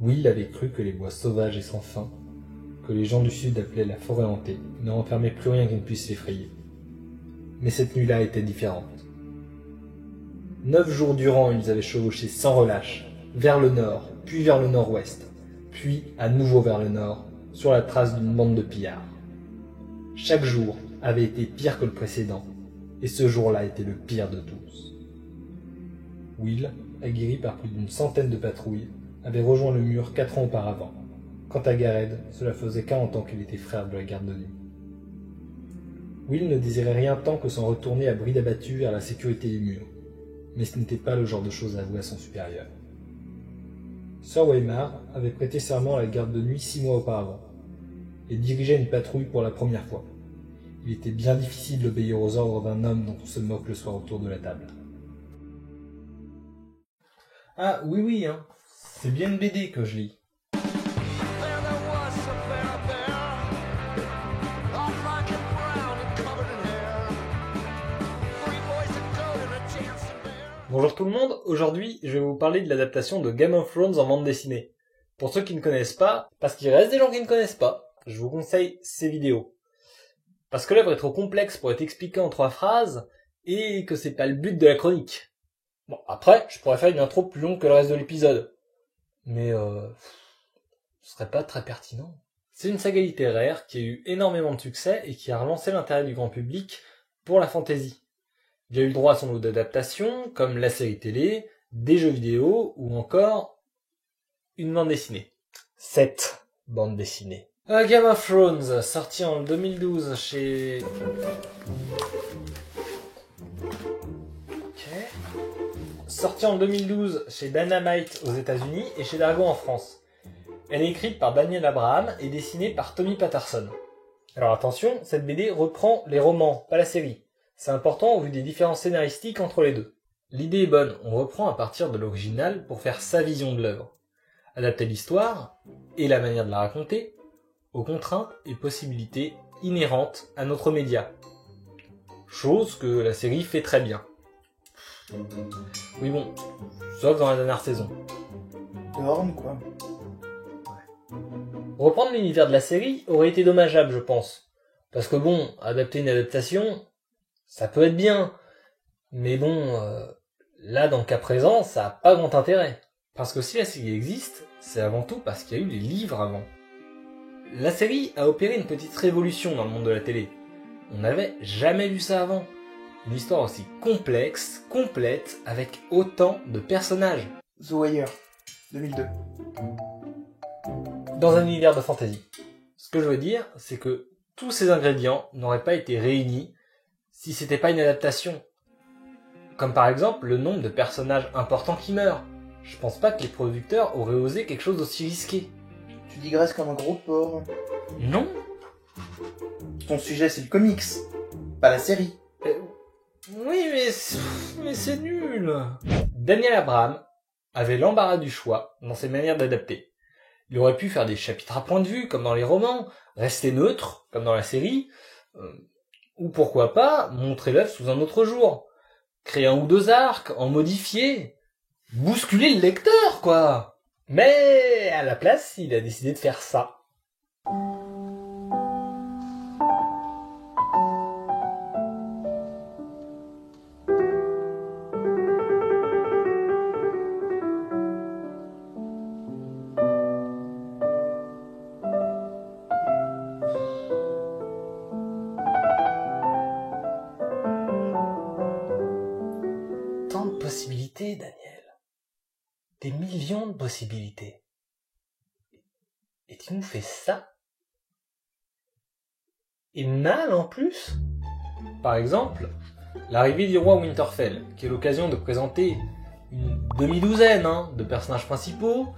Will avait cru que les bois sauvages et sans fin, que les gens du sud appelaient la forêt hantée, ne renfermaient plus rien qui ne puisse l'effrayer. Mais cette nuit-là était différente. 9 jours durant, ils avaient chevauché sans relâche, vers le nord, puis vers le nord-ouest, puis à nouveau vers le nord, sur la trace d'une bande de pillards. Chaque jour avait été pire que le précédent, et ce jour-là était le pire de tous. Will, aguerri par plus d'une centaine de patrouilles, avait rejoint le mur 4 ans auparavant. Quant à Gareth, cela faisait 40 ans qu'il était frère de la garde de nuit. Will ne désirait rien tant que s'en retourner à bride abattue vers la sécurité du mur, mais ce n'était pas le genre de choses à avouer à son supérieur. Sir Waymar avait prêté serment à la garde de nuit 6 mois auparavant, et dirigeait une patrouille pour la première fois. Il était bien difficile d'obéir aux ordres d'un homme dont on se moque le soir autour de la table. Ah oui, hein, c'est bien une BD que je lis. Bonjour tout le monde, aujourd'hui je vais vous parler de l'adaptation de Game of Thrones en bande dessinée. Pour ceux qui ne connaissent pas, parce qu'il reste des gens qui ne connaissent pas, je vous conseille ces vidéos. Parce que l'œuvre est trop complexe pour être expliquée en 3 phrases, et que c'est pas le but de la chronique. Bon, après, je pourrais faire une intro plus longue que le reste de l'épisode. Mais ce serait pas très pertinent. C'est une saga littéraire qui a eu énormément de succès et qui a relancé l'intérêt du grand public pour la fantasy. Il a eu le droit à son lot d'adaptations, comme la série télé, des jeux vidéo, ou encore une bande dessinée. 7 bandes dessinées. Game of Thrones, sorti en 2012 chez... Sorti en 2012 chez Dynamite aux États-Unis et chez Dargo en France. Elle est écrite par Daniel Abraham et dessinée par Tommy Patterson. Alors attention, cette BD reprend les romans, pas la série. C'est important au vu des différences scénaristiques entre les deux. L'idée est bonne, on reprend à partir de l'original pour faire sa vision de l'œuvre. Adapter l'histoire, et la manière de la raconter, aux contraintes et possibilités inhérentes à notre média. Chose que la série fait très bien. Oui bon, sauf dans la dernière saison. Dorme quoi. Reprendre l'univers de la série aurait été dommageable, je pense. Parce que bon, adapter une adaptation, ça peut être bien. Mais bon, là dans le cas présent, ça n'a pas grand intérêt. Parce que si la série existe, c'est avant tout parce qu'il y a eu les livres avant. La série a opéré une petite révolution dans le monde de la télé. On n'avait jamais vu ça avant. Une histoire aussi complexe, complète, avec autant de personnages. The Wire, 2002. Dans un univers de fantasy. Ce que je veux dire, c'est que tous ces ingrédients n'auraient pas été réunis si c'était pas une adaptation. Comme par exemple le nombre de personnages importants qui meurent. Je pense pas que les producteurs auraient osé quelque chose d'aussi risqué. Tu digresses comme un gros porc. Non. Ton sujet c'est le comics, pas la série. Oui, mais c'est nul. Daniel Abraham avait l'embarras du choix dans ses manières d'adapter. Il aurait pu faire des chapitres à point de vue, comme dans les romans, rester neutre, comme dans la série, ou pourquoi pas, montrer l'œuvre sous un autre jour. Créer 1 ou 2 arcs, en modifier, bousculer le lecteur, quoi. Mais, à la place, il a décidé de faire ça. Tant de possibilités, Daniel. Des millions de possibilités. Et tu nous fais ça? Et mal en plus? Par exemple, l'arrivée du roi Winterfell, qui est l'occasion de présenter une demi-douzaine de personnages principaux,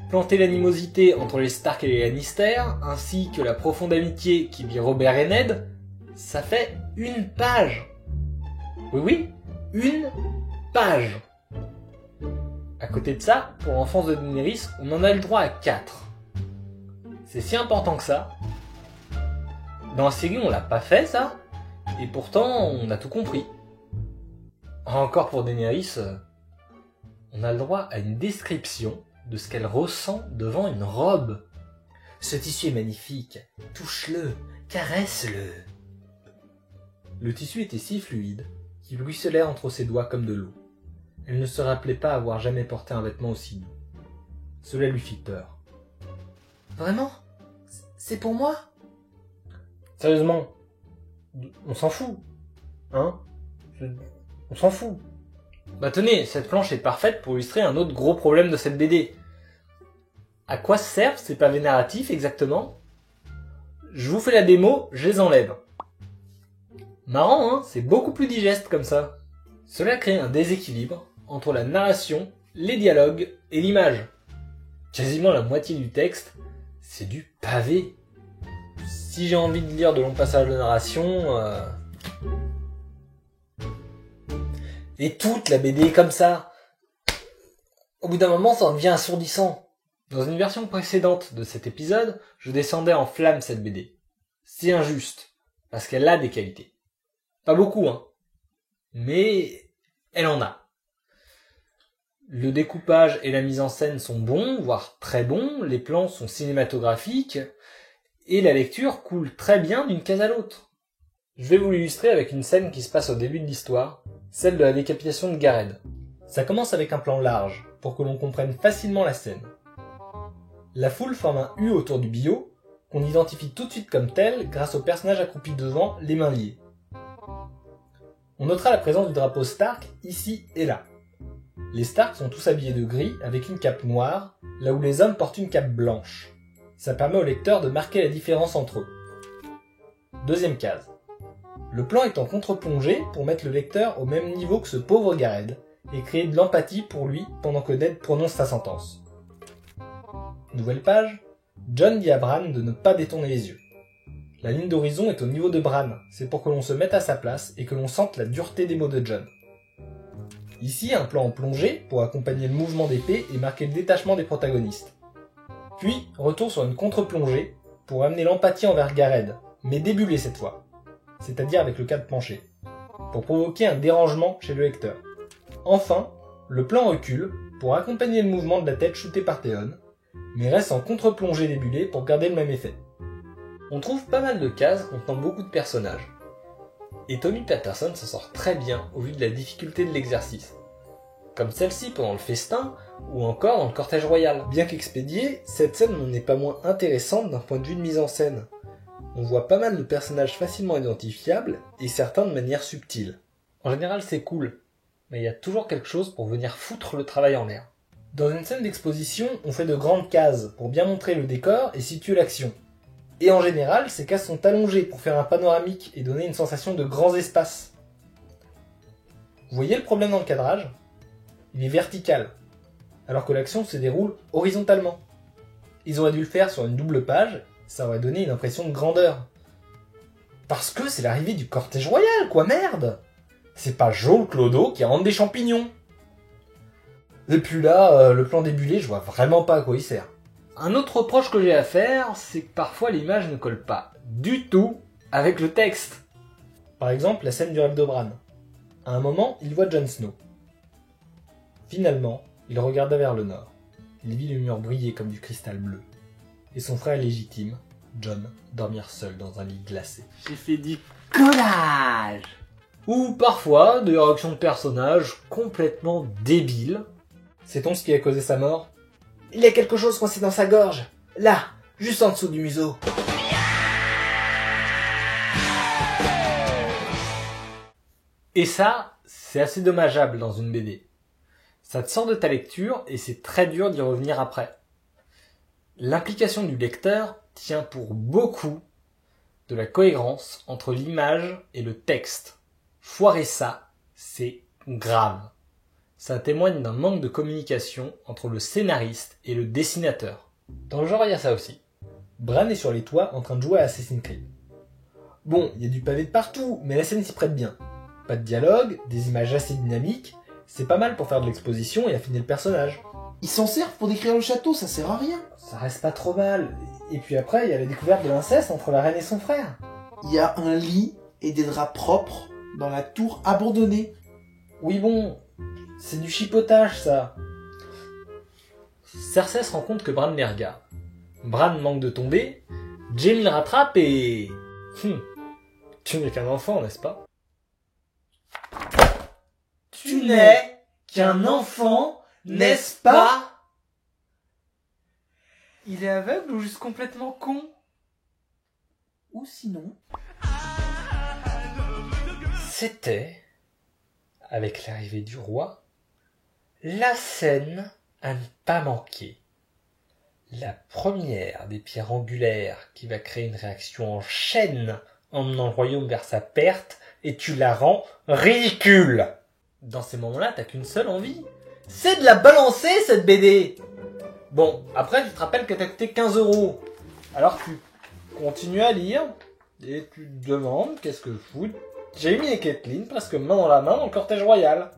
planter l'animosité entre les Stark et les Lannister, ainsi que la profonde amitié qui lie Robert et Ned, ça fait 1 page. Oui, 1 page. À côté de ça, pour l'enfance de Daenerys, on en a le droit à 4. C'est si important que ça. Dans la série, on l'a pas fait, ça. Et pourtant, on a tout compris. Encore pour Daenerys, on a le droit à une description de ce qu'elle ressent devant une robe. Ce tissu est magnifique, touche-le, caresse-le. Le tissu était si fluide qu'il ruisselait entre ses doigts comme de l'eau. Elle ne se rappelait pas avoir jamais porté un vêtement aussi doux. Cela lui fit peur. Vraiment ? C'est pour moi ? Sérieusement, on s'en fout, hein ? On s'en fout. Bah tenez, cette planche est parfaite pour illustrer un autre gros problème de cette BD. À quoi servent ces pavés narratifs exactement ? Je vous fais la démo, je les enlève. Marrant, hein ? C'est beaucoup plus digeste comme ça. Cela crée un déséquilibre entre la narration, les dialogues et l'image. Quasiment la moitié du texte, c'est du pavé. Si j'ai envie de lire de longs passages de narration... Et toute la BD est comme ça. Au bout d'un moment, ça en devient assourdissant. Dans une version précédente de cet épisode, je descendais en flamme cette BD. C'est injuste, parce qu'elle a des qualités. Pas beaucoup, hein. Mais elle en a. Le découpage et la mise en scène sont bons, voire très bons, les plans sont cinématographiques, et la lecture coule très bien d'une case à l'autre. Je vais vous l'illustrer avec une scène qui se passe au début de l'histoire, celle de la décapitation de Gareth. Ça commence avec un plan large, pour que l'on comprenne facilement la scène. La foule forme un U autour du billot, qu'on identifie tout de suite comme tel grâce au personnage accroupi devant, les mains liées. On notera la présence du drapeau Stark ici et là. Les Stark sont tous habillés de gris avec une cape noire, là où les hommes portent une cape blanche. Ça permet au lecteur de marquer la différence entre eux. Deuxième case. Le plan est en contre-plongée pour mettre le lecteur au même niveau que ce pauvre Gareth et créer de l'empathie pour lui pendant que Ned prononce sa sentence. Nouvelle page. Jon dit à Bran de ne pas détourner les yeux. La ligne d'horizon est au niveau de Bran, c'est pour que l'on se mette à sa place et que l'on sente la dureté des mots de Jon. Ici, un plan en plongée pour accompagner le mouvement d'épée et marquer le détachement des protagonistes. Puis, retour sur une contre-plongée pour amener l'empathie envers Gareth, mais débulée cette fois, c'est-à-dire avec le cadre penché, pour provoquer un dérangement chez le lecteur. Enfin, le plan recule pour accompagner le mouvement de la tête shootée par Theon, mais reste en contre-plongée débulée pour garder le même effet. On trouve pas mal de cases contenant beaucoup de personnages. Et Tommy Patterson s'en sort très bien au vu de la difficulté de l'exercice. Comme celle-ci pendant le festin, ou encore dans le cortège royal. Bien qu'expédiée, cette scène n'en est pas moins intéressante d'un point de vue de mise en scène. On voit pas mal de personnages facilement identifiables, et certains de manière subtile. En général c'est cool, mais il y a toujours quelque chose pour venir foutre le travail en l'air. Dans une scène d'exposition, on fait de grandes cases pour bien montrer le décor et situer l'action. Et en général, ces cases sont allongées pour faire un panoramique et donner une sensation de grands espaces. Vous voyez le problème dans le cadrage ? Il est vertical, alors que l'action se déroule horizontalement. Ils auraient dû le faire sur une double page, ça aurait donné une impression de grandeur. Parce que c'est l'arrivée du cortège royal, quoi, merde ! C'est pas Joe Clodo qui rentre des champignons. Et puis là, le plan débulé, je vois vraiment pas à quoi il sert. Un autre reproche que j'ai à faire, c'est que parfois l'image ne colle pas du tout avec le texte. Par exemple, la scène du rêve de Bran. À un moment, il voit Jon Snow. Finalement, il regarda vers le nord. Il vit le mur briller comme du cristal bleu. Et son frère légitime, Jon, dormir seul dans un lit glacé. J'ai fait du collage. Ou parfois, des réactions de personnages complètement débiles. Sait-on ce qui a causé sa mort ? Il y a quelque chose coincé dans sa gorge. Là, juste en dessous du museau. Et ça, c'est assez dommageable dans une BD. Ça te sort de ta lecture et c'est très dur d'y revenir après. L'implication du lecteur tient pour beaucoup de la cohérence entre l'image et le texte. Foirer ça, c'est grave. Ça témoigne d'un manque de communication entre le scénariste et le dessinateur. Dans le genre, il y a ça aussi. Bran est sur les toits en train de jouer à Assassin's Creed. Bon, il y a du pavé de partout, mais la scène s'y prête bien. Pas de dialogue, des images assez dynamiques, c'est pas mal pour faire de l'exposition et affiner le personnage. Ils s'en servent pour décrire le château, ça sert à rien. Ça reste pas trop mal. Et puis après, il y a la découverte de l'inceste entre la reine et son frère. Il y a un lit et des draps propres dans la tour abandonnée. Oui bon, c'est du chipotage ça. Cersei se rend compte que Bran les regarde. Bran manque de tomber, Jaime le rattrape et... Tu n'es qu'un enfant, n'est-ce pas? Tu n'es qu'un enfant, n'est-ce pas? Il est aveugle ou juste complètement con? Ou sinon... C'était, avec l'arrivée du roi, la scène à ne pas manquer. La première des pierres angulaires qui va créer une réaction en chaîne emmenant le royaume vers sa perte et tu la rends ridicule. Dans ces moments-là, t'as qu'une seule envie. C'est de la balancer, cette BD. Bon, après, tu te rappelles que t'as coûté 15 €. Alors tu continues à lire et tu te demandes qu'est-ce que fout Jaime et Catelyn, parce que main dans la main dans le cortège royal.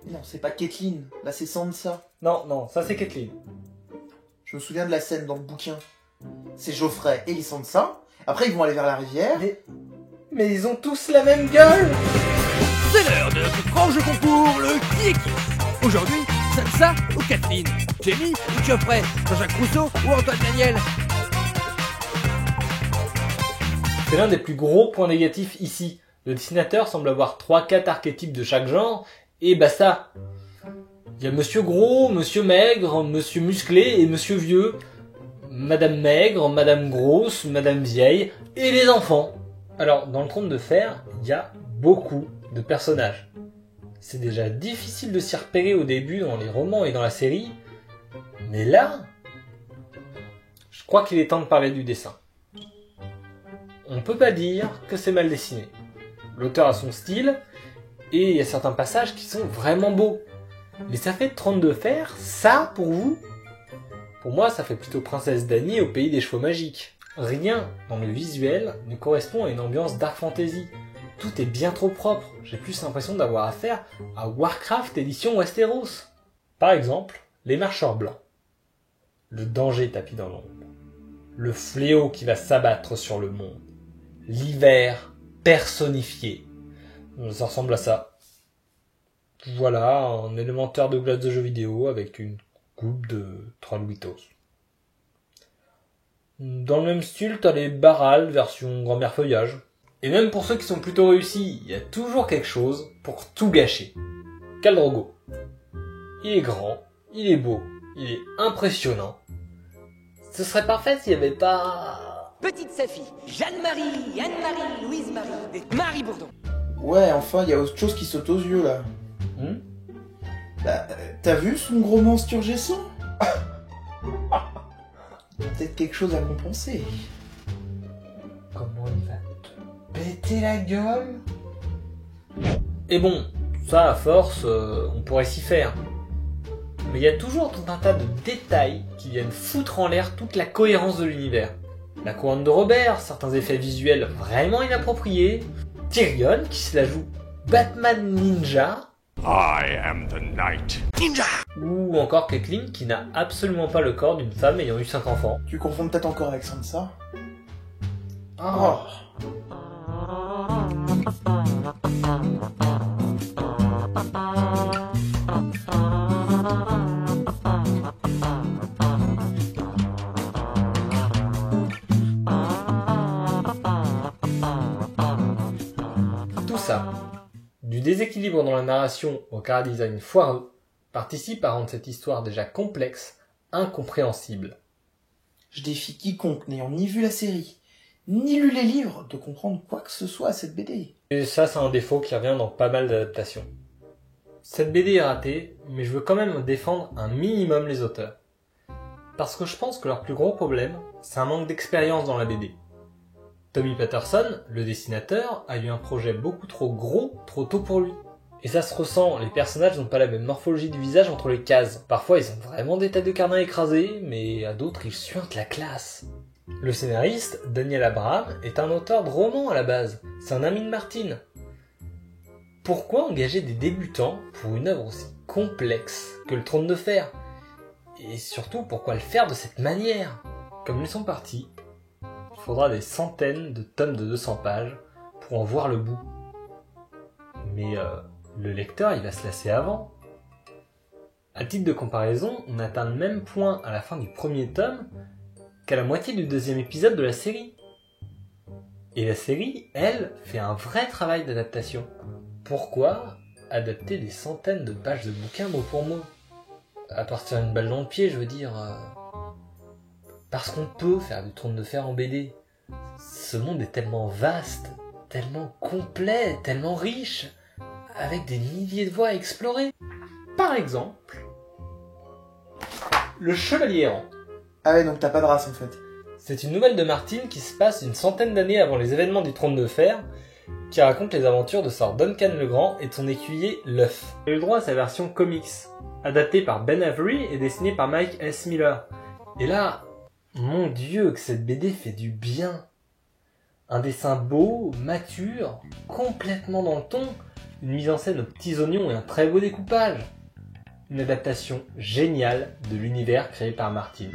Non, c'est pas Catelyn, là c'est Sansa. Non, ça c'est Catelyn. Je me souviens de la scène dans le bouquin. C'est Geoffrey et Sansa. Après ils vont aller vers la rivière. Mais ils ont tous la même gueule. C'est l'heure de notre grand jeu concours, le qui est qui. Aujourd'hui, Sansa ou Catelyn, Jaime ou Geoffrey, Jean-Jacques Rousseau ou Antoine Daniel. C'est l'un des plus gros points négatifs ici. Le dessinateur semble avoir 3-4 archétypes de chaque genre, et basta. Il y a Monsieur Gros, Monsieur Maigre, Monsieur Musclé et Monsieur Vieux, Madame Maigre, Madame Grosse, Madame Vieille, et les enfants. Alors, dans le Trône de Fer, il y a beaucoup de personnages. C'est déjà difficile de s'y repérer au début dans les romans et dans la série, mais là, je crois qu'il est temps de parler du dessin. On peut pas dire que c'est mal dessiné. L'auteur a son style, et il y a certains passages qui sont vraiment beaux. Mais ça fait Trône de Fer, ça, pour vous? Pour moi, ça fait plutôt Princesse Dany au pays des chevaux magiques. Rien dans le visuel ne correspond à une ambiance dark fantasy. Tout est bien trop propre. J'ai plus l'impression d'avoir affaire à Warcraft édition Westeros. Par exemple, les marcheurs blancs. Le danger tapis dans l'ombre. Le fléau qui va s'abattre sur le monde. L'hiver personnifié. Ça ressemble à ça. Voilà, un élémentaire de glace de jeux vidéo avec une coupe de Trollitos. Dans le même style, t'as les Barral version grand-mère feuillage. Et même pour ceux qui sont plutôt réussis, il y a toujours quelque chose pour tout gâcher. Khal Drogo. Il est grand, il est beau, il est impressionnant. Ce serait parfait s'il n'y avait pas... Petite Safi, Jeanne-Marie, Anne-Marie, Louise-Marie, et Marie Bourdon. Ouais, enfin, il y a autre chose qui saute aux yeux, là. Bah, t'as vu son gros monstre turgescent? Peut-être quelque chose à compenser. Comment il va te péter la gueule? Et bon, ça à force, on pourrait s'y faire. Mais il y a toujours tout un tas de détails qui viennent foutre en l'air toute la cohérence de l'univers. La couronne de Robert, certains effets visuels vraiment inappropriés, Tyrion qui se la joue Batman Ninja, I am the Night. Ninja. ou encore Catelyn qui n'a absolument pas le corps d'une femme ayant eu 5 enfants. Tu confonds peut-être encore avec Sansa? Oh. Tout ça, du déséquilibre dans la narration au chara-design foireux, participe à rendre cette histoire déjà complexe, incompréhensible. Je défie quiconque n'ayant ni vu la série, ni lu les livres, de comprendre quoi que ce soit à cette BD. Et ça, c'est un défaut qui revient dans pas mal d'adaptations. Cette BD est ratée, mais je veux quand même défendre un minimum les auteurs. Parce que je pense que leur plus gros problème, c'est un manque d'expérience dans la BD. Tommy Patterson, le dessinateur, a eu un projet beaucoup trop gros, trop tôt pour lui. Et ça se ressent, les personnages n'ont pas la même morphologie du visage entre les cases. Parfois ils ont vraiment des têtes de carnat écrasées, mais à d'autres ils suintent la classe. Le scénariste, Daniel Abraham, est un auteur de romans à la base. C'est un ami de Martin. Pourquoi engager des débutants pour une œuvre aussi complexe que le Trône de Fer? Et surtout, pourquoi le faire de cette manière? Comme ils sont partis, il faudra des centaines de tomes de 200 pages pour en voir le bout. Mais le lecteur, il va se lasser avant. À titre de comparaison, on atteint le même point à la fin du premier tome qu'à la moitié du deuxième épisode de la série. Et la série, elle, fait un vrai travail d'adaptation. Pourquoi adapter des centaines de pages de bouquins mot pour mot? À partir d'une balle dans le pied, je veux dire. Parce qu'on peut faire du Trône de Fer en BD. Ce monde est tellement vaste, tellement complet, tellement riche, avec des milliers de voies à explorer. Par exemple, le Chevalier errant. Ah ouais, donc t'as pas de race en fait. C'est une nouvelle de Martin qui se passe une centaine d'années avant les événements du Trône de Fer, qui raconte les aventures de Sir Duncan le Grand et de son écuyer l'œuf. J'ai eu le droit à sa version comics, adaptée par Ben Avery et dessinée par Mike S. Miller. Et là, mon Dieu, que cette BD fait du bien. Un dessin beau, mature, complètement dans le ton, une mise en scène aux petits oignons et un très beau découpage. Une adaptation géniale de l'univers créé par Martin.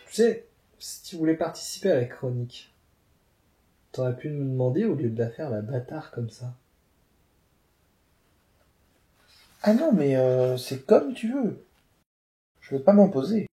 Tu sais, si tu voulais participer à la chronique, t'aurais pu me demander au lieu de la faire la bâtard comme ça. Ah non, mais c'est comme tu veux. Je veux pas m'en poser.